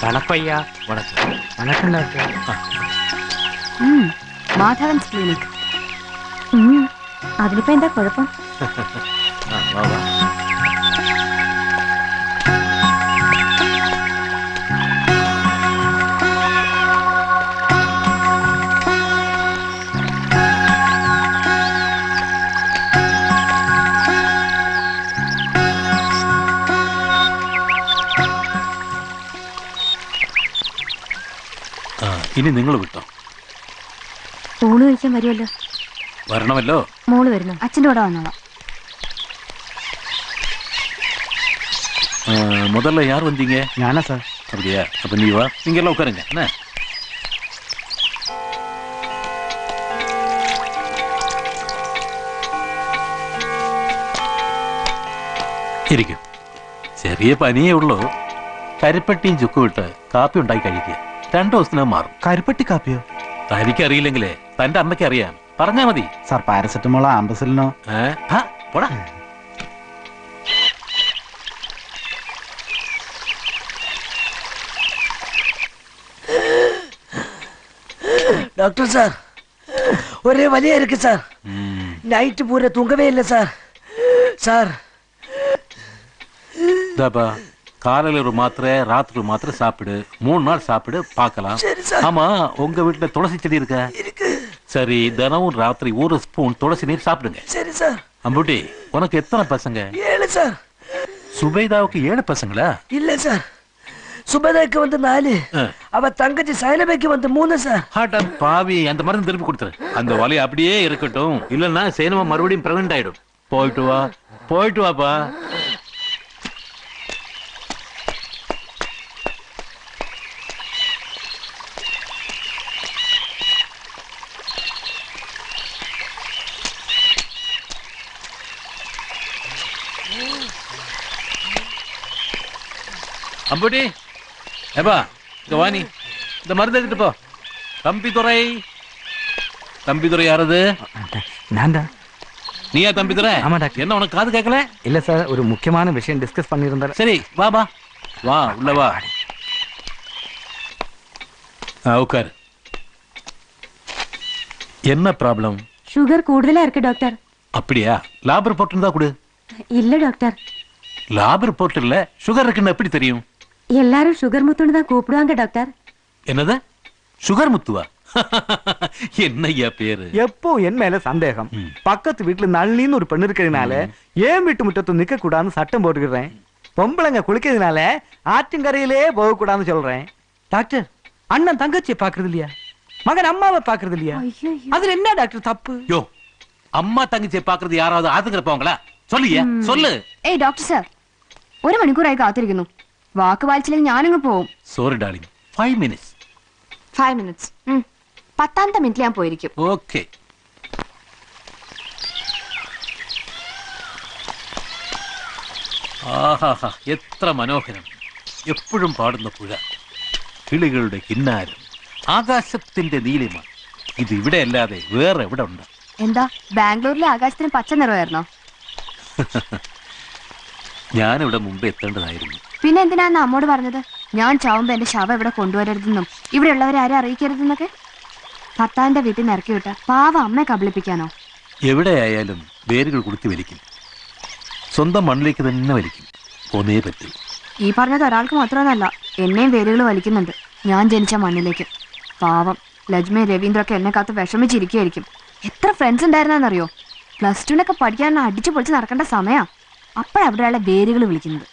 வணக்கம்யா. வணக்கம். வணக்கம் டாக்டர். മാധവൻസ് ക്ലിനിക്. അതിലിപ്പോ എന്താ കുഴപ്പം? വാ വാ. ഇനി നിങ്ങൾ വിട്ടോ. ഊണ് കഴിക്കാൻ വരുമല്ലോ. വരണമല്ലോ. മോള് വരുന്നു. അച്ഛൻ്റെ കൂടെ വന്നോളാം. முதல்ல யார் வந்தீங்க? நானா சார். அப்படியா? அப்ப நீ வா, நீங்க எல்லாம் உட்காருங்க. என்ன ഇരിക്കും. ചെറിയ പനിയേ ഉള്ളൂ. കരിപ്പട്ടിയും ചുക്കും ഇട്ട് കാപ്പി ഉണ്ടാക്കി കഴിക്കുക. 2 ദിവസത്തിനകം മാറും. കരിപ്പട്ടി കാപ്പിയോ? തനിക്കറിയില്ലെങ്കിലേ തന്റെ അമ്മയ്ക്ക് അറിയാം. പറഞ്ഞാ മതി. സാർ പാരസെറ്റമോളോ ആംബസിലിനോ? പോടാ. டாக்டர் சார், ஒரே வலியா இருக்கு சார். நைட்டு பூரா தூங்கவே இல்லை சார். சார் காலையில் ஒரு மாத்திரை, ராத்திரி ஒரு மாத்திரை சாப்பிடு. 3 நாள் சாப்பிடு, பார்க்கலாம். ஆமா, உங்க வீட்டுல துளசி செடி இருக்கா? இருக்கு. சரி, தினமும் ராத்திரி 1 ஸ்பூன் துளசி நீர் சாப்பிடுங்க. சரி சார். அம்புட்டி, உனக்கு எத்தனை பசங்க? 7 சார். சுபைதாவுக்கு 7 பசங்களா? இல்ல சார், சுபைதாக்கு வந்து 4. அவ தங்கச்சி சைனபைக்கு வந்து 3 சார். ஹாட்டா பாவி, அந்த மருந்து திருப்பி கொடுத்துரு. அந்த வலி அப்படியே இருக்கட்டும். இல்லன்னா சேனமா மறுபடியும் பிரெக்னன்ட் ஆயிடும். போயிட்டு வா, போயிட்டு வாப்பா. அம்புட்டி, ஏப்பா இங்க வாணி, இந்த மருந்து எடுத்துட்டு போ. தம்பிதுரை. தம்பிதுரை யாரது? நான் தான். நீயா தம்பிதுரை? ஆமா டாக்டர். என்ன உனக்கு காது கேட்கல? இல்ல சார், ஒரு முக்கியமான விஷயம் டிஸ்கஸ் பண்ணியிருந்தார். சரி, வா வா வா, உள்ள வா. உட்காரு. என்ன ப்ராப்ளம்? ஷுகர் കൂടുതലാ இருக்கு டாக்டர். அப்படியா? லாப் ரிப்போர்ட் இருந்தா கொடு. இல்ல டாக்டர். லாப் ரிப்போர்ட் இல்ல, சுகர் இருக்குன்னு எப்படி தெரியும்? எல்லாரும் சுகர் முத்துன்னு தான் கூப்பிடுவாங்க டாக்டர். என்னது? சுகர் முத்துவா? என்னையா பேரு? எப்போ என் மேல சந்தேகம். பக்கத்து வீட்டுல நளினின்னு ஒரு பெண்ணு இருக்கிறதுனால ஏன் வீட்டு முற்றத்து நிக்க கூடாதுன்னு சட்டம் போட்டுக்கிறேன். பொம்பளைங்க குளிக்கிறதுனால ஆற்றங்கரையிலே போக கூடாதுன்னு சொல்றேன். டாக்டர், அண்ணன் தங்கச்சியை பாக்குறது இல்லையா? மகன் அம்மாவை பாக்குறது இல்லையா? அதுல என்ன டாக்டர் தப்பு? யோ, அம்மா தங்கச்சியை பாக்குறது யாராவது ஆத்துக்கிற போங்களா? சொல்லியா, சொல்லு. ഏയ് ഡോക്ടർ സാർ, 1 മണിക്കൂറായി കാത്തിരിക്കുന്നു. വാക്ക് വായിച്ചില്ലെങ്കിൽ ഞാനിങ്ങ് പോവും. Sorry darling, 5 minutes. 5 minutes. 10ാമത്തെ മിനിറ്റിൽ ഞാൻ പോയിരിക്കും. ഓക്കെ. ആഹാ, എത്ര മനോഹരം. എപ്പോഴും പാടുന്ന പുഴ, കിളികളുടെ കിന്നാരം, ആകാശത്തിന്റെ നീലിമ. ഇത് ഇവിടെ അല്ലാതെ വേറെ എവിടെ ഉണ്ട്? എന്താ ബാംഗ്ലൂരിലെ ആകാശത്തിന് പച്ച നിറമായിരുന്നോ? ഞാനിവിടെ മുമ്പ് എത്തേണ്ടതായിരുന്നു. പിന്നെ എന്തിനാന്ന് അമ്മോട് പറഞ്ഞത്? ഞാൻ ചാവുമ്പോ എന്റെ ശവം ഇവിടെ കൊണ്ടുവരരുതെന്നും ഇവിടെ ഉള്ളവരെ ആരും അറിയിക്കരുതെന്നൊക്കെ. ഭർത്താവിന്റെ വീട്ടിൽ നിന്ന് ഇറക്കി വിട്ട പാവ അമ്മയെ കബളിപ്പിക്കാനോ? എവിടെയായാലും വേരുകൾ കുടുത്തി വലിക്കും. സ്വന്തം മണ്ണിലേക്ക് തന്നെ വലിക്കും. ഒന്നേ പറ്റും. ഈ പറഞ്ഞത് ഒരാൾക്ക് മാത്രമല്ല, എന്നെയും വേരുകൾ വലിക്കുന്നുണ്ട്. ഞാൻ ജനിച്ച മണ്ണിലേക്ക്. പാവം ലജ്മയും രവീന്ദ്രൊക്കെ എന്നെ കാത്ത് വിഷമിച്ചിരിക്കുകയായിരിക്കും. എത്ര ഫ്രണ്ട്സ് ഉണ്ടായിരുന്നറിയോ? +2 പഠിക്കാൻ അടിച്ചു പൊളിച്ച് നടക്കേണ്ട സമയാ. അപ്പോഴവിടെയുള്ള വേരുകൾ വിളിക്കുന്നത്.